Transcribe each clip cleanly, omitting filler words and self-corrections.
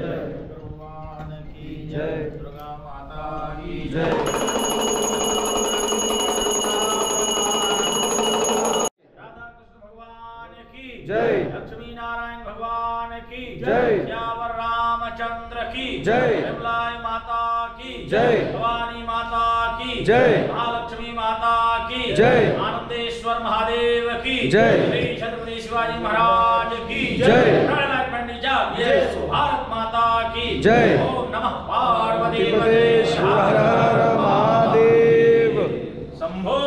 भगवान की जय, दुर्गा माता की जय। राधा कृष्ण भगवान की जय। लक्ष्मी नारायण भगवान की जय। श्यावर रामचंद्र की जय। विमलाय माता की जय। भवानी माता की जय। महालक्ष्मी माता की जय। आनंदेश्वर महादेव की जय। श्री छत्रपति शिवाजी महाराज की जय। प्रणनाथ पंडित जी भारत माता की जय। ओम नमः पार्वती पते शिव हर हर महादेव। शंभो।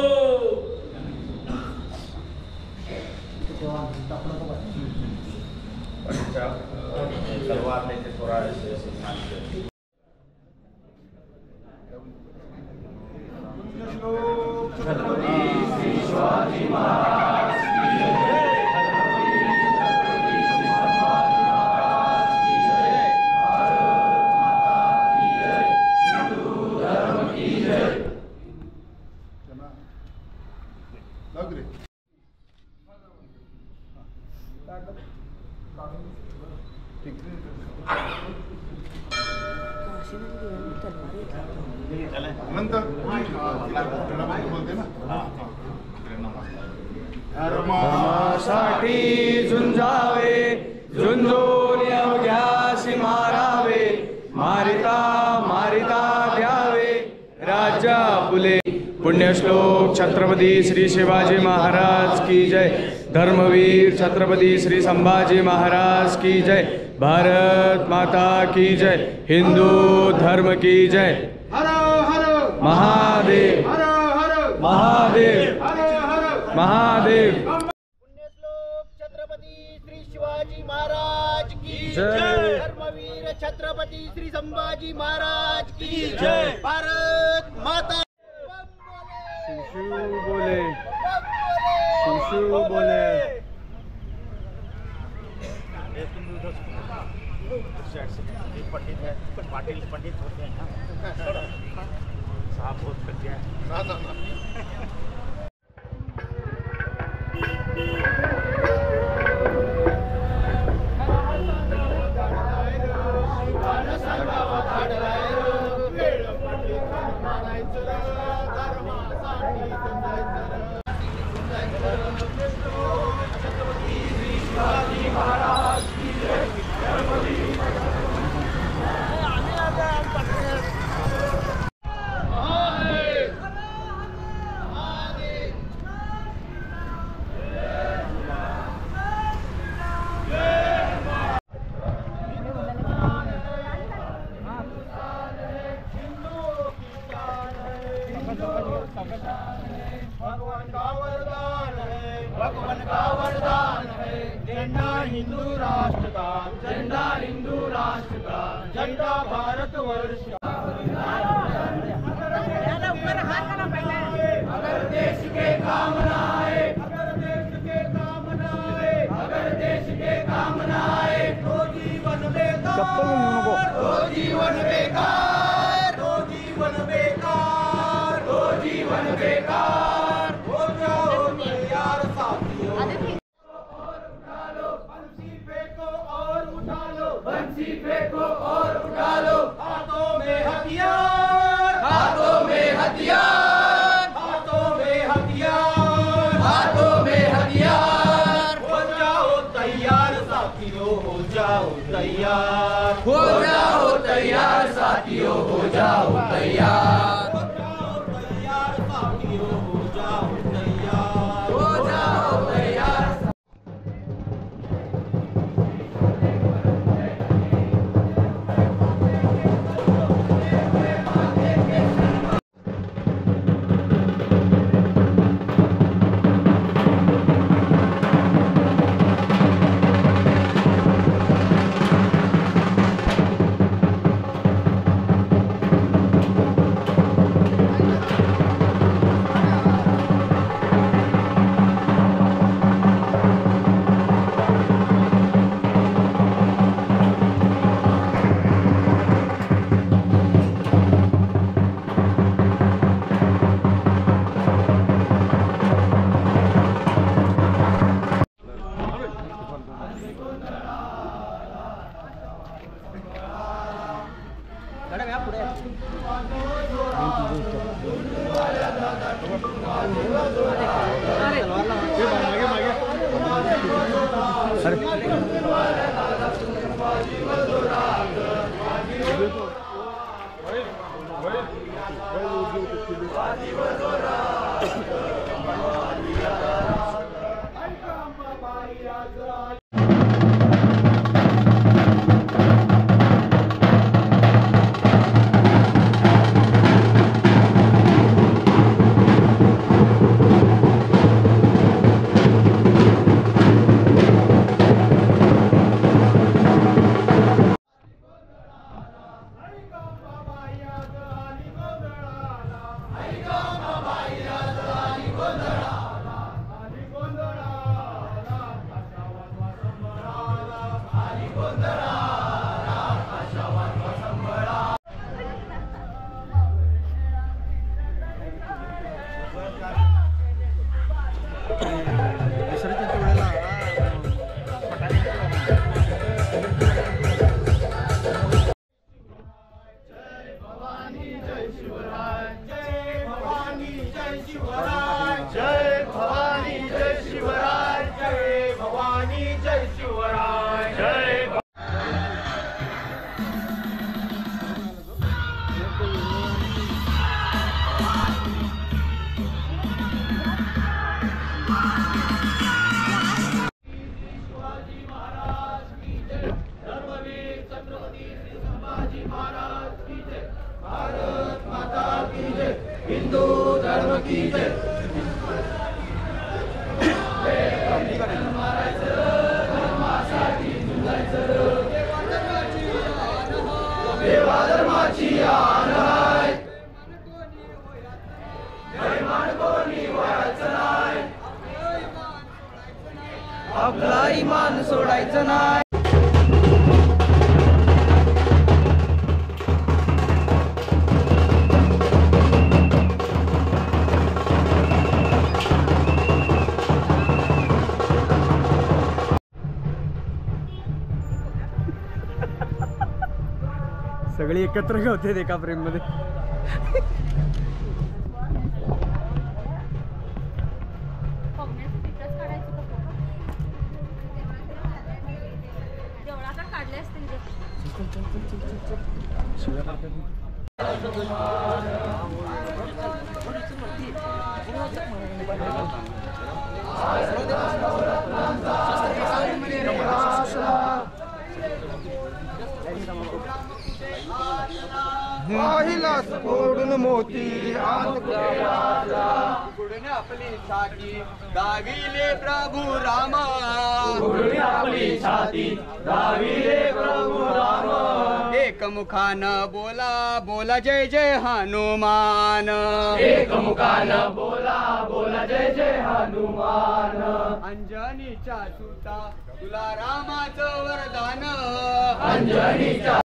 तलवार लेके थोड़ा ऐसे शिवाजी महाराज की धर्मासाठी झुंजावे, झुंजून अवघ्यासी मारावे, मारिता मारिता द्यावे राज्य आपुले। पुण्यश्लोक छत्रपती श्री शिवाजी महाराज की जय। धर्मवीर छत्रपती श्री संभाजी महाराज की जय। भारत माता की जय। हिंदू धर्म की जय। हर हर महादेव, हर हर महादेव, महादेव। पुण्यश्लोक छत्रपती श्री शिवाजी महाराज की जय। धर्मवीर छत्रपती श्री संभाजी महाराज की जय। भारत माता शिशु बोले, शिशु बोले। पंडित है, पाटिल पंडित होते हैं ना, साहब बहुत कर दिया भगवान का वरदान है, भगवान का वरदान है। झंडा हिंदू राष्ट्र का, झंडा हिंदू राष्ट्र का, झंडा भारत वर्ष का। अगर देश के काम ना आए, अगर देश के काम ना आए, अगर देश के काम ना आए, तो जीवन बेकार, तो जीवन बेकार, तो जीवन बेकार, तो जीवन बेकार। हो जाओ तैयार साथियों, और उठा लो बंसी फेंको और उठा लो, बंसी फेंको और उठा लो। हाथों में हथियार, हाथों में हथियार, हाथों में हथियार, हाथों में हथियार। हो जाओ तैयार साथियों, हो जाओ तैयार, हो जाओ तैयार साथियों, हो जाओ तैयार, हो जाओ तैयार साथियों, हो जाओ तैयार, हो जाओ तैयार। आपला इमान सोडायचं नाही. सगळे एकत्र होते एका फ्रेम मध्ये. पाहिला सोडून मोती गुडने आपली छाती दाविले प्रभू रामा. गुडने आपली छाती दाविले प्रभू रामा. एकमुखान बोला बोला जय जय हनुमान. एकमुखान बोला बोला जय जय हनुमान. अंजनीच्या सुता तुला रामाचं वरदान. अंजनीच्या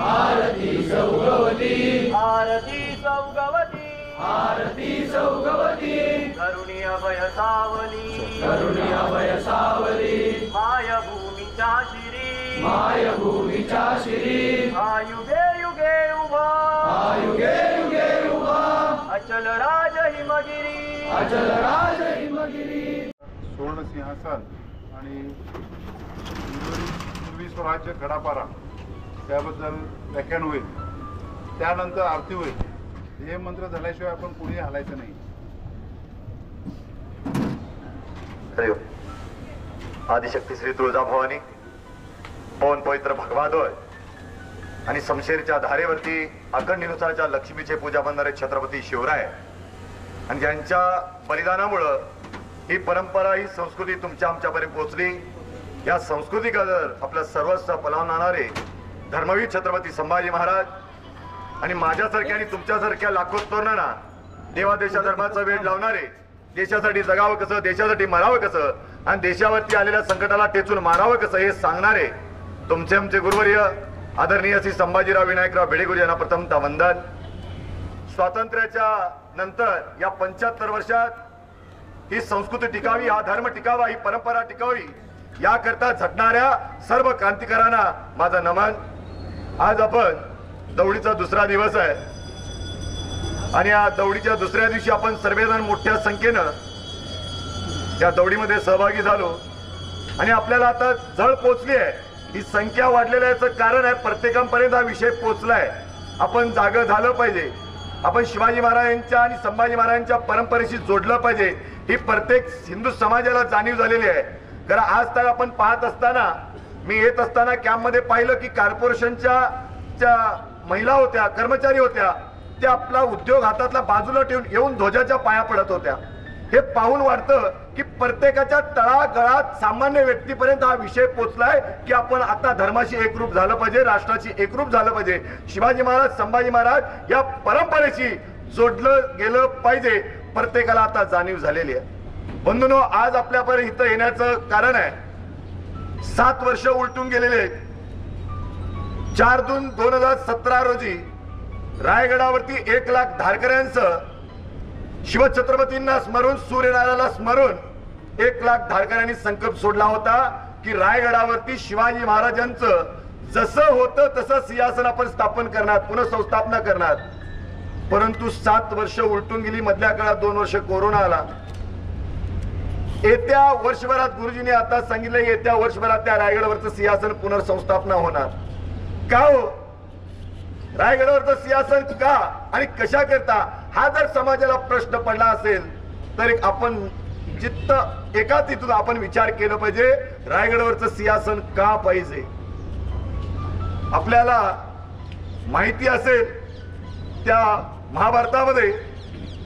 आरती सौगवती आरती सौगवती आरती सौगवती करुणी अभय सावली करुणी अभय सावली माय भूमीच्या शिरी माय भूमीच्या शिरी आयुगे युगे उभा आयुगे युगे उभा अचल राज हिमगिरी अचल राज हिमगिरी सुवर्ण सिंहासन आणि पूर्वी स्वराज्य गडापारा त्याबद्दल व्याख्यान होईल, त्यानंतर आरती होईल. हे मंत्र झाल्याशिवाय आपण कोणी हलायचं नाही. आदिशक्ती श्री तुळजाभवानी पवन पवित्र भगवादोय आणि शमशेरच्या धारेवरती अखंडिनुसारच्या लक्ष्मीचे पूजा बनणारे छत्रपती शिवराय आणि ज्यांच्या बलिदानामुळं ही परंपरा ही संस्कृती तुमच्या आमच्यापर्यंत पोहोचली. या संस्कृतीला जर आपलं सर्वस्व पलावणारे धर्मवीर छत्रपती संभाजी महाराज आणि माझ्यासारख्या आणि तुमच्यासारख्या लाखो तरुणांना देवा देशा धर्माचा वेळ लावणारे, देशासाठी जगावं कसं, देशासाठी मरावं कसं आणि देशावरती आलेल्या संकटाला टेचून मारावं कसं हे सांगणारे तुमचे आमचे गुरुवर्य आदरणीय श्री संभाजीराव विनायकराव भिडेगुरु यांना प्रथमतः वंदन. स्वातंत्र्याच्या नंतर या 75 वर्षात ही संस्कृती टिकावी, हा धर्म टिकावा, ही परंपरा टिकावी याकरता झटणाऱ्या सर्व क्रांतिकारांना माझं नमन. आज आपण दौडीचा दुसरा दिवस आहे आणि या दौडीच्या दुसऱ्या दिवशी आपण सर्वजण मोठ्या संख्येनं या दौडीमध्ये सहभागी झालो आणि आपल्याला आता जळ पोचली आहे. ही संख्या वाढलेल्या याचं कारण आहे प्रत्येकापर्यंत हा विषय पोचलाय. आपण जागं झालं पाहिजे, आपण शिवाजी महाराजांच्या आणि संभाजी महाराजांच्या परंपरेशी जोडलं पाहिजे, ही प्रत्येक हिंदू समाजाला जाणीव झालेली आहे. कारण आज तर आपण पाहत असताना, मी येत असताना कॅम्पमध्ये पाहिलं की कॉर्पोरेशनच्या महिला होत्या, कर्मचारी होत्या, त्या आपला उद्योग हातातला बाजूला ठेवून येऊन ध्वजाच्या पाया पडत होत्या. हे पाहून वाटतं की प्रत्येकाच्या तळागळात सामान्य व्यक्तीपर्यंत हा विषय पोचलाय की आपण आता धर्माशी एकरूप झालं पाहिजे, राष्ट्राची एकरूप झालं पाहिजे, शिवाजी महाराज संभाजी महाराज या परंपरेशी जोडलं गेलं पाहिजे. प्रत्येकाला आता जाणीव झालेली आहे. बंधूंनो, आज आपल्यापर्यंत इथं येण्याचं कारण आहे 7 वर्ष उलटून गेलेले आहेत. 4 जून 2017 रोजी रायगडावरती 1 लाख धारकऱ्यांचं शिवछत्रपतींना स्मरून, सूर्यनारायणाला स्मरून 1 लाख धारकऱ्यांनी संकल्प सोडला होता की रायगडावरती शिवाजी महाराजांचं जसं होतं तसं सिंहासन आपण स्थापन करणार, पुनर्संस्थापना करणार. परंतु 7 वर्ष उलटून गेली. मधल्या काळात 2 वर्ष कोरोना आला. येत्या वर्षभरात गुरुजींनी आता सांगितलं, येत्या वर्षभरात त्या रायगडावरचं सिंहासन पुनर्संस्थापना होणार. का हो? रायगडावरचं सिंहासन का आणि कशा करता, हा जर समाजाला प्रश्न पडला असेल तर आपण एका तिथून आपण विचार केला पाहिजे, रायगडावरचं सिंहासन का पाहिजे. आपल्याला माहिती असेल त्या महाभारतामध्ये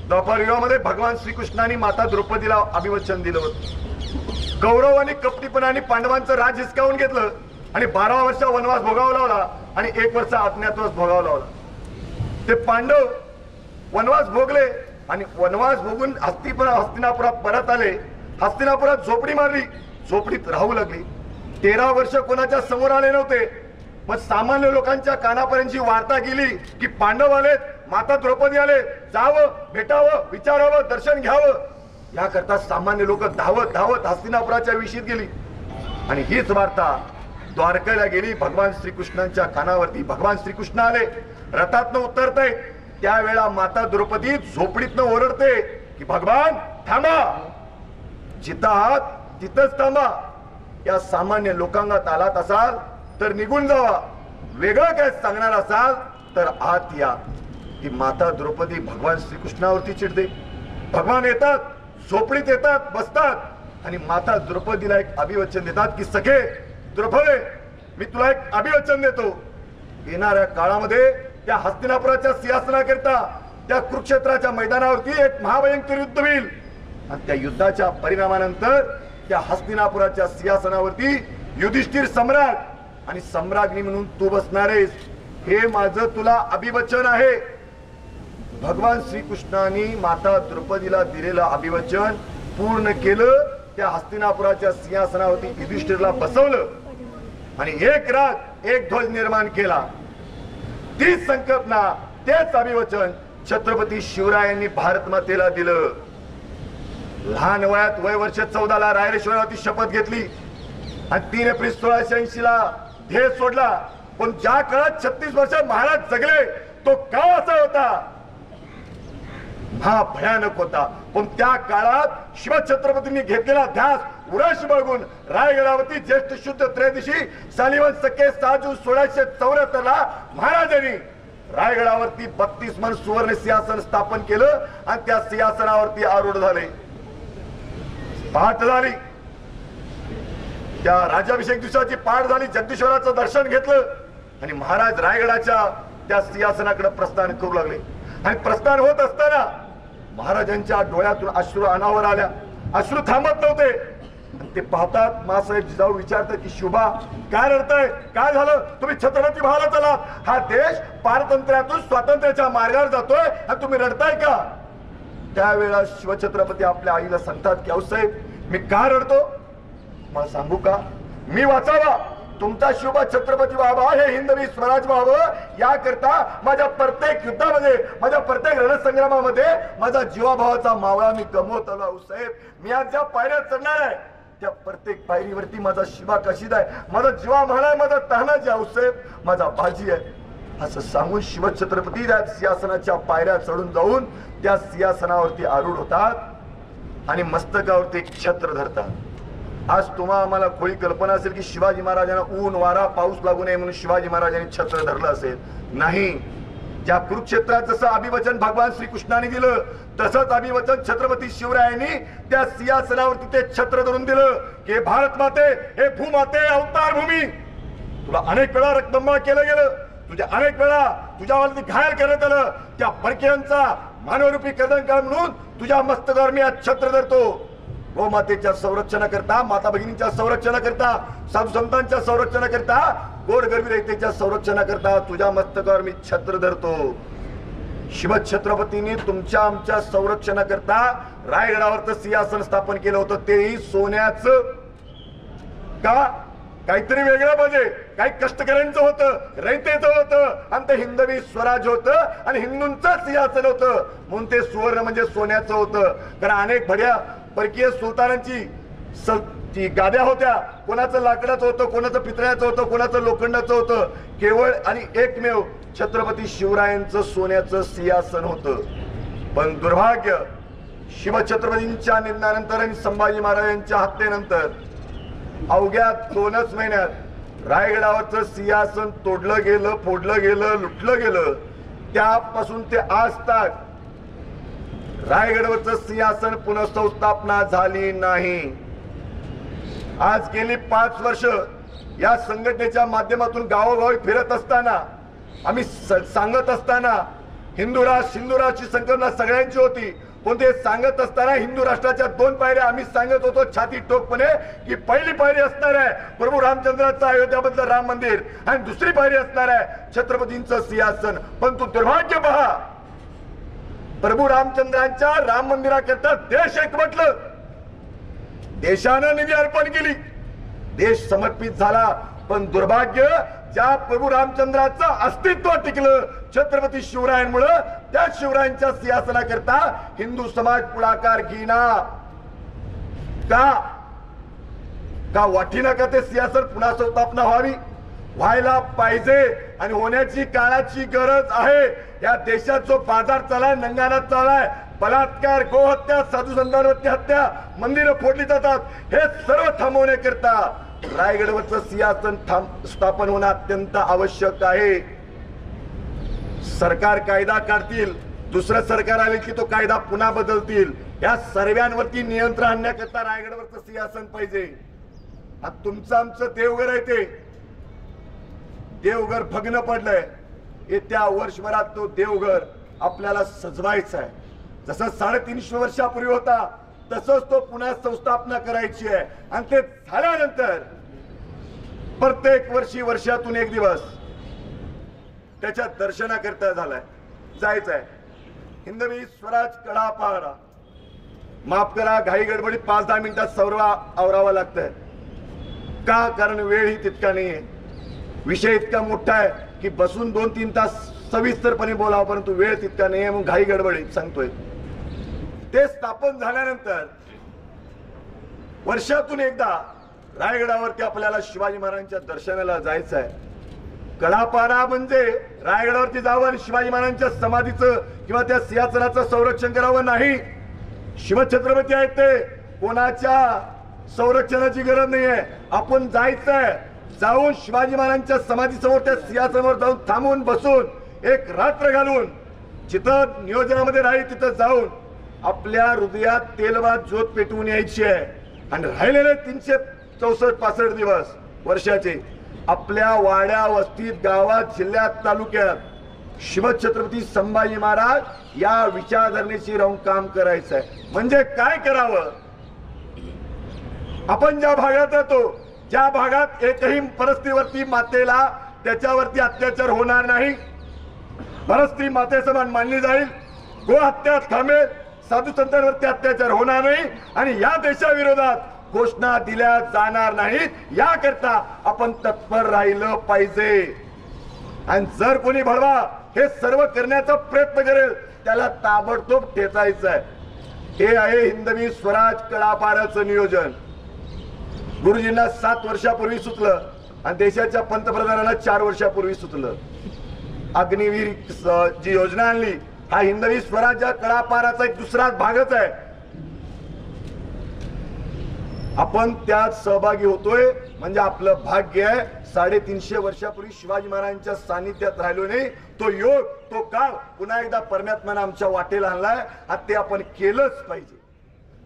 द्वापर युगामध्ये भगवान श्रीकृष्णाने माता द्रौपदीला अभिवचन दिलं होतं. कौरवांनी कपटीपणाने पांडवांचं राज हिसकावून घेतलं आणि 12 वर्ष वनवास भोगावा लावला आणि 1 वर्ष अज्ञातवास भोगावा लावला. ते पांडव वनवास भोगले आणि वनवास भोगून हस्तिनापुरात परत आले. हस्तिनापुरात झोपडी मारली, झोपडीत राहू लागली. 13 वर्ष कोणाच्या समोर आले नव्हते. मग सामान्य लोकांच्या कानापर्यंतची वार्ता गेली की पांडव आलेत, माता द्रौपदी आले, जावं, भेटावं, विचारावं, दर्शन घ्यावं. याकरता सामान्य लोक धावत धावत हस्तिनापुराच्या विशीत गेली आणि हीच वार्ता द्वारकेला गेली. भगवान श्रीकृष्णांच्या कानावरती भगवान श्रीकृष्ण आले, रथातनं उतरते. त्यावेळा माता द्रौपदी झोपडीतनं ओरडते की भगवान थांबा, जिथं आहात तिथंच थांबा. या सामान्य लोकांगात आलात असाल तर निघून जावा, वेगळं काय सांगणार असाल तर आत या. ही माता द्रौपदी भगवान श्रीकृष्णावरती चिडते. भगवान येतात, झोपडीत येतात, बसतात आणि माता द्रौपदीला एक अभिवचन देतात की सखे द्रौपदे, मी तुला एक अभिवचन देतो. येणाऱ्या काळामध्ये त्या हस्तिनापुराच्या सिंहासनाकरता त्या कुरुक्षेत्राच्या मैदानावरती एक महाभयंकर युद्ध होईल आणि त्या युद्धाच्या परिणामानंतर त्या हस्तिनापुराच्या सिंहासनावरती युधिष्ठिर सम्राट आणि सम्राज्ञी म्हणून तू बसणार आहेस. हे माझं तुला अभिवचन आहे. भगवान श्रीकृष्णाने माता द्रौपदीला दिलेलं अभिवचन पूर्ण केलं त्या हस्तिनापुराच्या सिंहासनावरती युधिष्ठिरला बसवलं आणि एक रात एक ध्वज निर्माण केला. तीच संकल्पना, तेच अभिवचन छत्रपती शिवरायांनी भारत मातेला दिलं. लहान वयात वय वर्ष 14 रायरेश्वरावरती शपथ घेतली आणि 3 एप्रिल 1680 ला ध्येय सोडला. पण ज्या काळात 36 वर्ष महाराज जगले तो काळ असा होता, हा भयानक होता. पण त्या काळात शिवछत्रपतींनी घेतलेला ध्यास उराश बघून रायगडावरती ज्येष्ठ शुद्ध त्रयोदशी सालिवन सके 6 जून 1674 ला महाराजांनी रायगडावरती 32 मन सुवर्ण सिंहासन स्थापन केलं आणि त्या सिंहासनावरती आरूढ झाले. पहाट झाली, त्या राज्याभिषेक दिवसाची पहाट झाली. जगदीश्वराचं दर्शन घेतलं आणि महाराज रायगडाच्या त्या सिंहासनाकडे प्रस्थान करू लागले. आणि प्रस्थान होत असताना महाराजांच्या डोळ्यातून अश्रू अनावर आल्या. अश्रू थांबत नव्हते. ते पाहतात मासाहेब जिजाऊ विचारतात की शुभा काय रडताय, काय झालं, तुम्ही छत्रपती भावाला चला, हा देश पारतंत्र्यातून स्वातंत्र्याच्या मार्गावर जातोय आणि तुम्ही रडताय का? त्यावेळेला शिवछत्रपती आपल्या आईला सांगतात की औसाहेब मी का रडतो, मला सांगू का, मी वाचावा, तुमचा शुभ छत्रपती व्हावा, हे हिंदवी स्वराज व्हावं, याकरता माझ्या प्रत्येक युद्धामध्ये, माझ्या प्रत्येक रणसंग्रामामध्ये माझा जीवाभावाचा मावळा मी गमवत आलो. औसाहेब मी आज ज्या पायऱ्या चढणार आहे त्या प्रत्येक पायरीवरती माझा शिवा कशीद आहे, माझा जीवा म्हणाय, माझा तानाजी औसाहेब माझा बाजी आहे. असं सांगून शिवछत्रपती त्या सिंहासनाच्या पायऱ्या चढून जाऊन त्या सिंहासनावरती आरूढ होतात आणि मस्तकावरती एक छत्र धरतात. आज तुम्हाला आम्हाला खोळी कल्पना असेल की शिवाजी महाराजांना ऊन वारा पाऊस लागू नये म्हणून शिवाजी महाराजांनी छत्र धरलं असेल. नाही, ज्या कुरुक्षेत्रात जसं अभिवचन भगवान श्रीकृष्णाने दिलं तसंच अभिवचन छत्रपती शिवरायांनी त्या सिंहासनावरती ते छत्र धरून दिलं की भारत माते, हे भूमाते, अवतार भूमी, तुला अनेक वेळा रक्तंबा केलं गेलं, तुझ्या अनेक वेळा तुझ्यावरती घायल करण्यात आलं, त्या परकीयांचा मानवरूपी कदंका म्हणून तुझ्या मस्तकावर मी आज छत्र धरतो. गो मातेच्या संरक्षणाकरता, माता भगिनींच्या संरक्षणाकरता, साधू संतांच्या संरक्षणाकरता, गोरगरबी रयतेच्या संरक्षणाकरता तुझ्या मस्तकावर मी छत्र धरतो. शिवछत्रपतींनी तुमच्या आमच्या संरक्षणाकरता रायगडावरचं सिंहासन स्थापन केलं होतं, तेही सोन्याचं. का? काहीतरी वेगळं पाहिजे, काही कष्टकऱ्यांचं होतं, रयतेचं होतं आणि ते हिंदवी स्वराज होतं आणि हिंदूंचं सिंहासन होतं म्हणून ते सुवर्ण म्हणजे सोन्याचं होतं. कारण अनेक भड्या परकीय सुलतानांची गाद्या होत्या, कोणाचं लाकडाचं होतं, कोणाचं पितळ्याचं होतं, कोणाचं लोखंडाचं होतं. केवळ आणि एकमेव छत्रपती शिवरायांचं सोन्याचं सिंहासन होतं. पण दुर्भाग्य, शिवछत्रपतींच्या निधनानंतर आणि संभाजी महाराजांच्या हत्येनंतर अवघ्या 2च महिन्यात रायगडावरचं सिंहासन तोडलं गेलं, फोडलं गेलं, लुटलं गेलं. त्यापासून ते आज तक रायगडवरचं सिंहासन पुनर्स्थापना झाली नाही. आज गेली 5 वर्ष या संघटनेच्या माध्यमातून गावोगावी फिरत असताना, आम्ही सांगत असताना, हिंदू राष्ट्र हिंदू राष्ट्राची संकल्पना सगळ्यांची होती, पण ते सांगत असताना हिंदू राष्ट्राच्या 2 पायऱ्या आम्ही सांगत होतो छाती ठोकपणे की पहिली पायरी असणार आहे प्रभू रामचंद्राचं अयोध्याबद्दल राम मंदिर आणि दुसरी पायरी असणार आहे छत्रपतींचं सिंहासन. पण तू दुर्भाग्य पहा, प्रभू रामचंद्रांच्या राम मंदिराकरता देश एकवटलं, देशानं निधी अर्पण केली, देश समर्पित झाला. पण दुर्भाग्य, ज्या प्रभू रामचंद्राचं अस्तित्व टिकलं छत्रपती शिवरायांमुळे, त्या शिवरायांच्या सिंहासनाकरता हिंदू समाज पुढाकार घेईना. का वाटीना का ते सिंहासन पुन्हा स्थापना व्हायला पाहिजे आणि होण्याची काळाची गरज आहे. या देशात जो बाजार चालाय, नंगानात चालाय, बलात्कार, गोहत्या, साधू संतांवरती हत्या, मंदिरं फोडली जातात, हे सर्व थांबवण्याकरता रायगडवरचं सिंहासन स्थापन होणं अत्यंत आवश्यक आहे. सरकार कायदा काढतील, दुसरं सरकार आले की तो कायदा पुन्हा बदलतील. या सर्वांवरती नियंत्रण आणण्याकरता रायगडवरचं सिंहासन पाहिजे. तुमचं आमचं देवघर आहे, ते देवघर भग्न पडलंय. येत्या वर्षभरात तो देवघर आपल्याला सजवायचा आहे. जसं 350 वर्षापूर्वी होता तसंच तो पुन्हा संस्थापना करायची आहे. आणि ते झाल्यानंतर प्रत्येक वर्षी वर्षातून एक दिवस त्याच्या दर्शनाकरता जायचंय. हिंदवी स्वराज कडा पहारा, माफ करा, घाई गडबडीत 5-10 मिनिटात सर्व आवरावं लागतंय का? कारण वेळ ही तितका नाहीये. विषय इतका मोठा आहे की बसून 2-3 तास सविस्तरपणे बोलावं, परंतु वेळ तितका नाहीये, म्हणून घाई गडबडीत सांगतोय. ते स्थापन झाल्यानंतर वर्षातून एकदा रायगडावरती आपल्याला शिवाजी महाराजांच्या दर्शनाला जायचं आहे. कडापारा म्हणजे रायगडावरती जावं आणि शिवाजी महाराजांच्या समाधीचं किंवा त्या सिंहासनाचं संरक्षण करावं नाही. शिवछत्रपती आहेत ते, कोणाच्या संरक्षणाची गरज नाहीये. आपण जायचंय, जाऊन शिवाजी महाराजांच्या समाधीसमोर त्या सिंहासनावर जाऊन थांबून बसून एक रात्र घालून जिथं नियोजनामध्ये राहील तिथं जाऊन आपल्या हृदयात तेलवात ज्योत पेटवून यायची आहे. आणि राहिलेले 364-65 दिवस वर्षाचे आपल्या वाड्या, वस्तीत, गावात, जिल्ह्यात, तालुक्यात शिवछत्रपती संभाजी महाराज या विचारधारणेशी राहून काम करायचं आहे. म्हणजे काय करावं? आपण ज्या भागात राहतो, ज्या भागात एकही परस्त्रीवरती मातेला त्याच्यावरती अत्याचार होणार नाही, परस्त्री मातेसमान मानली जाईल, गो हत्या थांबेल, साधू संतांवरती अत्याचार होणार नाही आणि या देशाविरोधात घोषणा दिल्या जाणार नाहीत, याकरता आपण तत्पर राहिलं पाहिजे. आणि जर कोणी भडवा हे सर्व करण्याचा प्रयत्न करेल त्याला ताबडतोब ठेचायचं आहे. हे आहे हिंदवी स्वराज कडापाराचं नियोजन. गुरुजींना 7 वर्षापूर्वी सुचलं आणि देशाच्या पंतप्रधानांना 4 वर्षापूर्वी सुचलं. अग्निवीर जी योजना आणली, हा हिंदवी स्वराज्य कडापाराचा एक दुसरा भागच आहे. आपण त्यात सहभागी होतोय म्हणजे आपलं भाग्य आहे. 350 वर्षापूर्वी शिवाजी महाराजांच्या सानिध्यात राहिलो नाही, तो योग, तो काळ पुन्हा एकदा परमात्म्याने आमच्या वाटेला आणलाय. आणि ते आपण केलंच पाहिजे.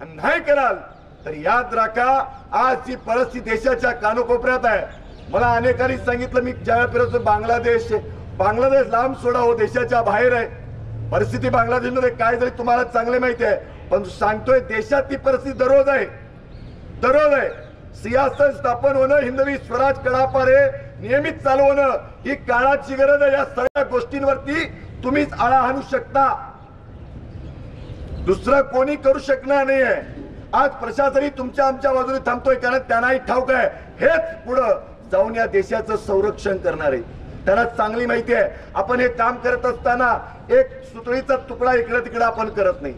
आणि नाही कराल तर याद राखा, आज जी परिस्थिती देशाच्या कानोकोपऱ्यात आहे. मला अनेकांनी सांगितलं, मी ज्यावेळेला फिरतो बांगलादेश लांब सोडा हो, देशाच्या बाहेर आहे. परिस्थिती बांगलादेशमध्ये काय झाली तुम्हाला चांगले माहिती आहे, पण सांगतोय देशात ती परिस्थिती दररोज आहे. सिंहासन स्थापन होणं, हिंदवी स्वराज कडापारे नियमित चालू होणं ही काळाची गरज आहे. या सगळ्या गोष्टींवरती तुम्हीच आळा आणू शकता, दुसरं कोणी करू शकणार नाहीये. आज प्रशासनही तुमच्या आमच्या बाजूने थांबतोय, कारण त्यांनाही ठाऊक आहे हेच पुढं जाऊन या देशाचं संरक्षण करणार आहे. त्यांना चांगली माहिती आहे आपण हे काम करत असताना एक सुतळीचा तुकडा इकडे तिकडे आपण करत नाही.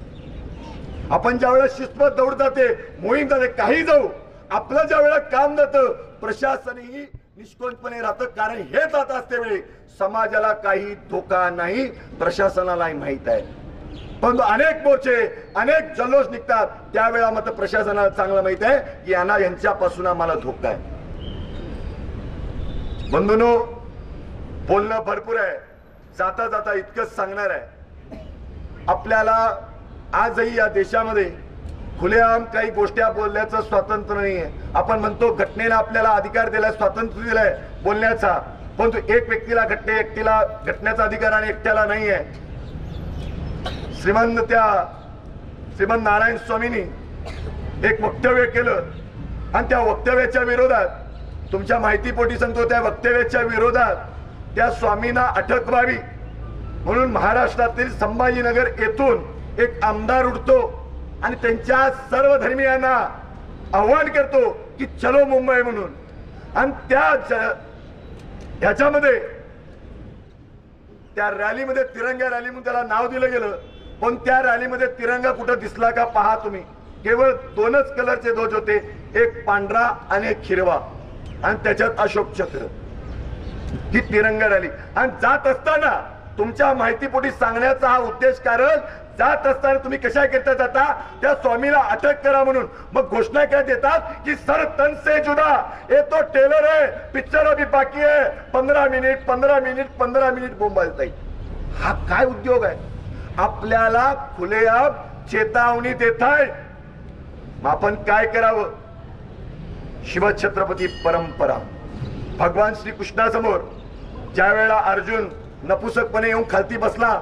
आपण ज्या वेळेला शिस्तबद्ध दौड जाते, मोहीम जाते, काही जाऊ, आपलं ज्या वेळेला काम जातं प्रशासनही निष्कोणपणे राहतं, कारण हे जात असते वेळी समाजाला काही धोका नाही, प्रशासनालाही माहित आहे. परंतु अनेक मोर्चे, अनेक जल्लोष निघतात, त्यावेळेला मात्र प्रशासनाला चांगलं माहित आहे की यांच्यापासून आम्हाला धोका आहे. बंधूंनो, बोलणं भरपूर आहे, जाता जाता इतकंच सांगणार आहे. आपल्याला आजही या देशामध्ये खुलेआम काही गोष्टी बोलण्याचं स्वातंत्र्य नाहीये. आपण म्हणतो घटनेला आपल्याला अधिकार दिलाय, स्वातंत्र्य दिलंय बोलण्याचा, परंतु एक व्यक्तीला घटनेचा अधिकार आणि एकट्याला नाहीये. श्रीमंत नारायण स्वामींनी एक वक्तव्य केलं आणि त्या वक्तव्याच्या विरोधात, तुमच्या माहितीपोटी सांगतो, त्या वक्तव्याच्या विरोधात त्या स्वामींना अटक व्हावी म्हणून महाराष्ट्रातील संभाजीनगर येथून एक आमदार उठतो आणि त्यांच्या सर्व धर्मीयांना आव्हान करतो की चलो मुंबई म्हणून. आणि ह्याच्यामध्ये त्या रॅलीमध्ये तिरंगा रॅली म्हणून त्याला नाव दिलं गेलं, पण त्या रॅलीमध्ये तिरंगा कुठं दिसला का पहा तुम्ही. केवळ 2च कलरचे ध्वज होते, एक पांढरा आणि एक हिरवा, आणि त्याच्यात अशोक चक्र. ही तिरंगा रॅली. आणि जात असताना तुमच्या माहितीपोटी सांगण्याचा हा उद्देश, कारण जात असताना तुम्ही कशा करता जाता, त्या स्वामीला अटक करा म्हणून. मग घोषणा काय देतात की सर तन से जुदा, ये तो टेलर है, पिक्चर अभी बाकी है, 15 मिनिट बोंबालता येईल. हा काय उद्योग आहे? आपल्याला खुलेआम चेतावणी देत आहे. मग आपण काय करावं? शिवछत्रपती परंपरा, भगवान श्रीकृष्णासमोर ज्या वेळेला अर्जुन नपुसकपणे येऊन खालती बसला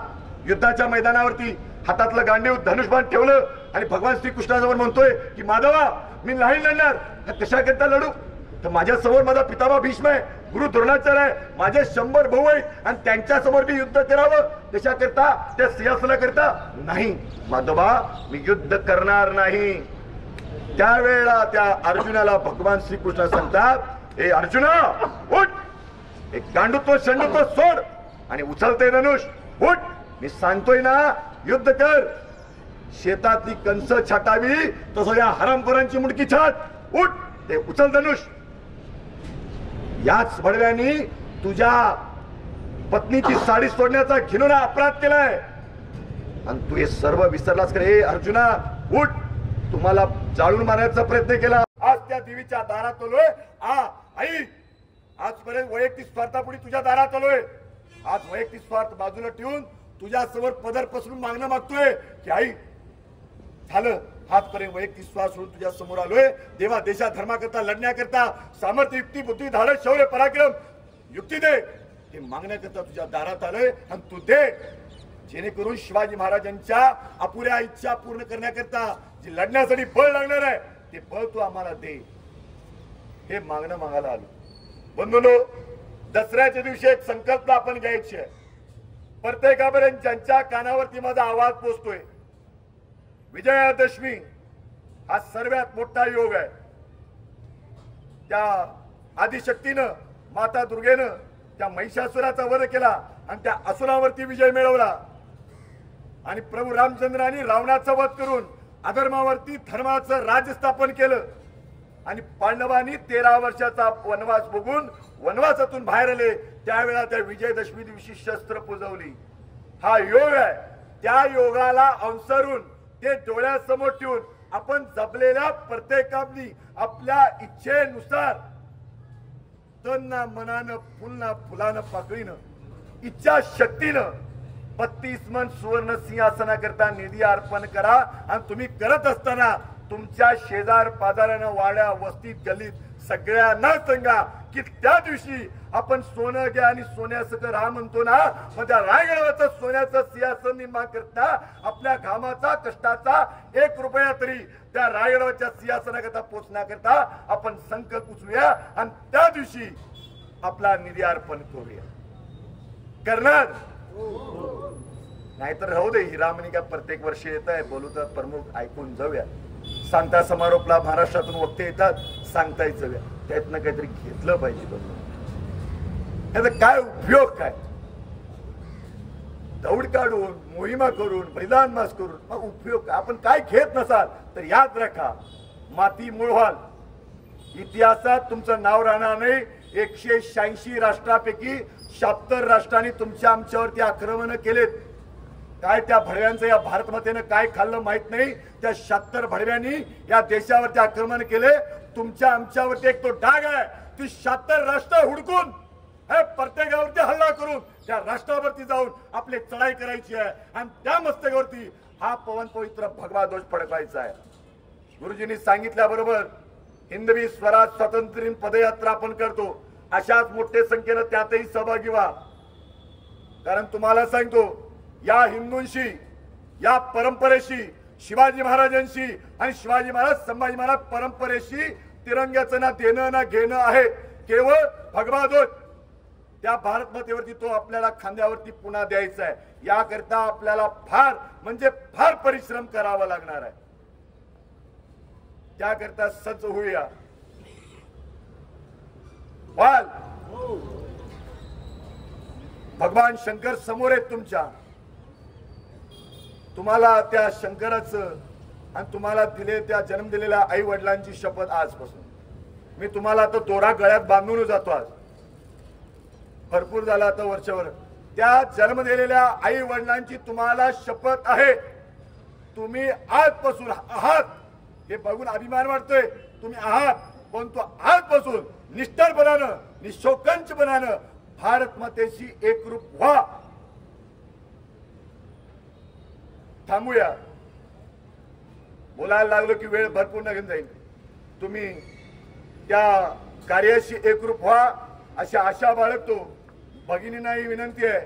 युद्धाच्या मैदानावरती, हातातलं गांडीव धनुष्यबाण ठेवलं आणि भगवान श्रीकृष्णासमोर म्हणतोय की माधवा मी नाही लढणार. कशा करता लढू? तर माझ्या समोर माझा पितामह भीष्म आहे, गुरु द्रोणाचार्य आहे, माझे 100 भाऊ आहेत आणि त्यांच्या समोर मी युद्ध करावं देशाकरता, त्या सिंहासनाकरता? नाही माधोबा, मी युद्ध करणार नाही. त्यावेळेला त्या अर्जुनाला भगवान श्रीकृष्ण सांगतात, हे अर्जुना उठ, एक गांडूत्व शंडूत्व सोड आणि उचलते धनुष. उठ, मी सांगतोय ना, युद्ध कर. शेतातली कंस छाटावी तसं या हरामखोरांची मुंडकी छाट. उठ, ते उचल धनुष. याच भडव्यांनी तुझ्या पत्नीची साडी सोडण्याचा घिनोना अपराध केलाय आणि तू हे सर्व विसरलास का? हे अर्जुना उठ, तुम्हाला जाळून मारण्याचा प्रयत्न केला. आज त्या देवीच्या दारात आलोय. आई, आजपर्यंत वैयक्तिक स्वार्थापुढे तुझ्या दारात आलोय. आज वैयक्तिक स्वार्थ बाजूला ठेवून तुझ्या समोर पदर पसरून मागणं मागतोय की आई झालं, आजपर्यंत वैयक्तिक स्वार्थ सोडून तुझ्या समोर आलोय. देवा देशा धर्माकरता लढण्याकरता सामर्थ्य, युक्ती, बुद्धी, धाडस, शौर्य, पराक्रम, युक्ती दे, हे मागण्याकरता तुझ्या दारात आलोय आणि तू दे, जेणेकरून शिवाजी महाराजांच्या अपुऱ्या इच्छा पूर्ण करण्याकरता जे लढण्यासाठी बळ लागणार आहे ते बळ तू आम्हाला दे, हे मागणं मागायला आलो. बंधूंनो, दसऱ्याच्या दिवशी एक संकल्प आपण घ्यायची आहे. प्रत्येकापर्यंत ज्यांच्या कानावरती माझा आवाज पोचतोय, विजयादशमी हा सर्वात मोठा योग आहे. त्या आदिशक्तीनं, माता दुर्गेनं त्या महिषासुराचा वध केला आणि त्या असुरावरती विजय मिळवला आणि प्रभू रामचंद्रांनी रावणाचा वध करून अधर्मावरती धर्माचं राज्य स्थापन केलं आणि पांडवांनी 13 वर्षाचा वनवास भोगून वनवासातून बाहेर आले. त्यावेळेला त्या विजयदशमी दिवशी शस्त्र पुजवली. हा योग आहे. त्या योगाला अनुसरून ते डोळ्यासमोर ठेवून आपण जपलेल्या प्रत्येकानी आपल्या इच्छेनुसार तन्ना मनानं, फुलना फुलानं, पाकळीनं, इच्छा शक्तीनं 32 मन सुवर्ण सिंहासनाकरता निधी अर्पण करा. आणि तुम्ही करत असताना तुमच्या शेजार पाजारानं, वाड्या, वस्तीत, गल्लीत सगळ्यांना सांगा की त्या दिवशी आपण सोनं घ्या आणि सोन्यासकट राहा म्हणतो ना, मग त्या रायगडावरचं सोन्याचं सिंहासन निर्माण करता आपल्या घामाचा, कष्टाचा 1 रुपया तरी त्या रायगडावरच्या सिंहासनाकरता पोचण्याकरता आपण संकल्प उचलूया आणि त्या दिवशी आपला निधी अर्पण करूया. करणार नाहीतर राहू दे. हिरामणी का प्रत्येक वर्षी येत आहे, बोलू तर प्रमुख ऐकून जाऊया. सांगता समारोपला महाराष्ट्रातून वक्ते येतात, सांगताय जाऊया. त्यातनं काहीतरी घेतलं पाहिजे. याचा काय उपयोग? काय दौड काढून, मोहिमा करून, बलिदान मास करून मग उपयोग? आपण काय घेत नसाल तर याद राखा, माती मूळ व्हाल. इतिहासात तुमचं नाव राहणार नाही. 186 राष्ट्रापैकी 76 राष्ट्रांनी तुमच्या आमच्यावरती आक्रमण केलेत. काय त्या भडव्यांचं या भारत मातेनं काय खाल्लं माहित नाही. त्या 76 भडव्यांनी या देशावरती आक्रमण केले. तुमच्या आमच्यावरती एक तो डाग आहे. ती 76 राष्ट्र हुडकून प्रत्येकावरती हल्ला करून त्या राष्ट्रावरती जाऊन आपली चढाई करायची आहे आणि त्या मस्तकावरती हा पवन पवित्र भगवा ध्वज फडकायचा आहे. गुरुजींनी सांगितल्याबरोबर हिंदवी स्वराज स्वातंत्र्य पदयात्रा आपण करतो. अशाच मोठ्या संख्येनं त्यातही सहभागी व्हा. कारण तुम्हाला सांगतो, या हिंदूंशी, या परंपरेशी, शिवाजी महाराजांशी आणि शिवाजी महाराज, संभाजी महाराज परंपरेशी तिरंग्याचं ना देणं ना घेणं आहे. केवळ भगवा ध्वज त्या भारत मातेवरती तो आपल्याला खांद्यावरती पुन्हा द्यायचा आहे. याकरता आपल्याला फार म्हणजे फार परिश्रम करावा लागणार आहे. त्याकरता सज्ज होऊया. वाल भगवान शंकर समोर आहेत तुमच्या. तुम्हाला त्या शंकराचं आणि तुम्हाला त्या जन्म दिलेल्या आई वडिलांची शपथ आजपासून मी तुम्हाला आता दोरा गळ्यात बांधून जातो. आज भरपूर झाला आता वर्षभर. त्या जन्म दिलेल्या आई वडिलांची तुम्हाला शपथ आहे. तुम्ही आजपासून आहात हे बघून अभिमान वाटतोय. तुम्ही आहात, पण तो आजपासून निष्ठरपणानं, निशोकंचपणानं भारत मातेशी एकरूप व्हा. थांबूया. बोलायला लागलो की वेळ भरपूर निघून जाईल. तुम्ही त्या कार्याशी एकरूप व्हा अशी आशा बाळगतो. भगिनींनाही विनंती आहे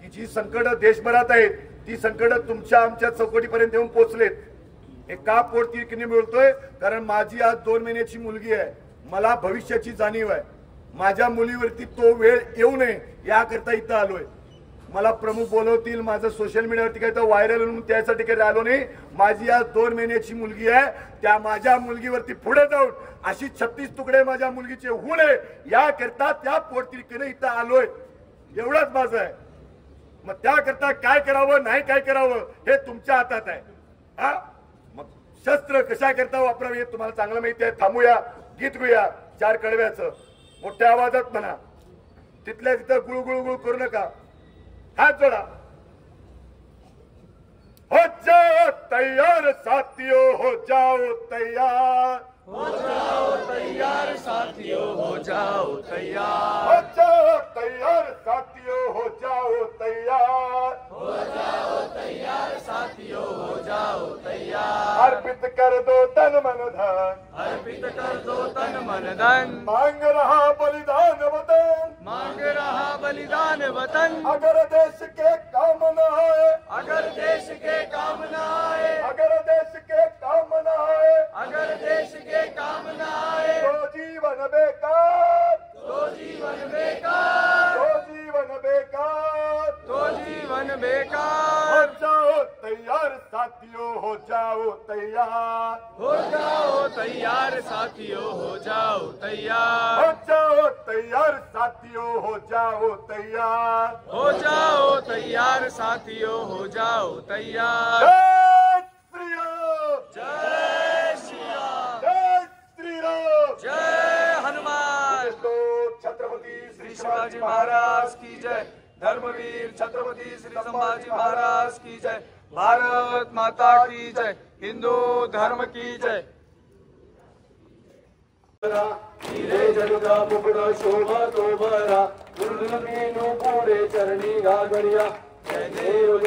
की जी संकट देशभरात आहेत ती संकट तुमच्या आमच्या चौकटीपर्यंत येऊन पोहोचलेत. हे का पोटतिडकीने बोलतोय? कारण माझी आज 2 महिन्याची मुलगी आहे. मला भविष्याची जाणीव आहे. माझ्या मुलीवरती तो वेळ येऊ नये याकरता इथं आलोय. मला प्रमुख बोलवतील, माझं सोशल मीडियावरती काही तर व्हायरल म्हणून त्यासाठी काही आलो नाही. माझी आज 2 महिन्याची मुलगी आहे. त्या माझ्या मुलगीवरती पुढे जाऊन अशी 36 तुकडे माझ्या मुलगीचे होऊ नये याकरता त्या पोटतिडकीने इथं आलोय. एवढंच माझं आहे. मग त्याकरता काय करावं नाही काय करावं हे तुमच्या हातात आहे. हा मग शस्त्र कशा करता वापरावे हे तुम्हाला चांगलं माहिती आहे. थांबूया, गीत गुया 4 कडव्याचं मोठ्या आवाजात म्हणा. तिथल्या तिथं गुळगुळगुळ करू नका. हात जोडा. हो जाओ तैयार साथियों, हो जाओ तैयार, हो जाओ तैयार साथियों, हो जाओ तैयार, हो जाओ तैयार साथियों, हो जाओ तैयार, हो जाओ तैयार साथियों, हो जाओ तैयार. अर्पित कर दो तन मन धन, अर्पित कर दो तन मन धन, मांग रहा बलिदान वतन, मांग रहा बलिदान वतन. अगर देश के काम न आए, अगर देश के काम न आए, अगर देश के काम न आए, अगर देश के काम न आए, तो जीवन बेकार, तो जीवन बेकार, तो जीवन बेकार. तो जीवन हो बेकार. जाओ तैयार साथियों, हो जाओ तैयार, हो जाओ तैयार साथियों, हो जाओ तैयार, हो जाओ तैयार साथियों, हो जाओ तैयार. हो जाओ तैयार साथियों, हो जाओ तैयार. जय श्री राम, जय श्री राम, जय श्री राम. जय हनुमान. तो छत्रपती श्री शिवाजी महाराज की जय. धर्मवीर छत्रपती श्री संभाजी महाराज की जय. भारत माता की जय. हिंदू धर्म की जय. हिरे जनुका मुकुट शोभा तो बरा, दुर्लभीनु पुढे चरणी घागरिया. जय देव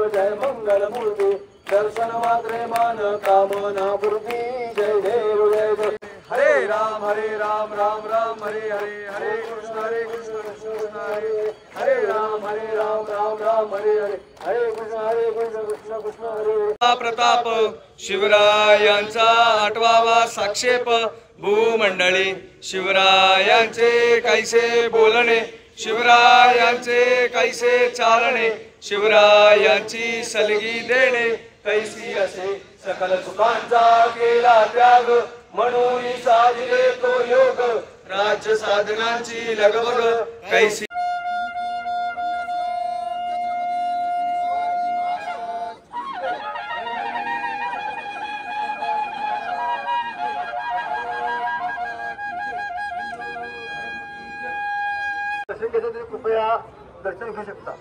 जय मंगल मूर्ती, दर्शन मात्रे मान कामना पूर्ती. जय देव जय. हरे राम राम राम हरे हरे, हरे कृष्ण कृष्ण कृष्ण हरे राम राम हरे हरे, हरे कृष्ण कृष्ण कृष्ण हरे. प्रताप शिवरायांचा 8वा साक्षेप भूमंडळी. शिवरायांचे कैसे बोलणे, शिवरायांचे कैसे चालणे, शिवरायांची सलगी देणे कैसी असे. सकल सुखांचा केला त्याग, म्हणून साधिले तो योग. राज्य साधनांची लगबग कैसी. कृपया दर्शन घेऊ शकता.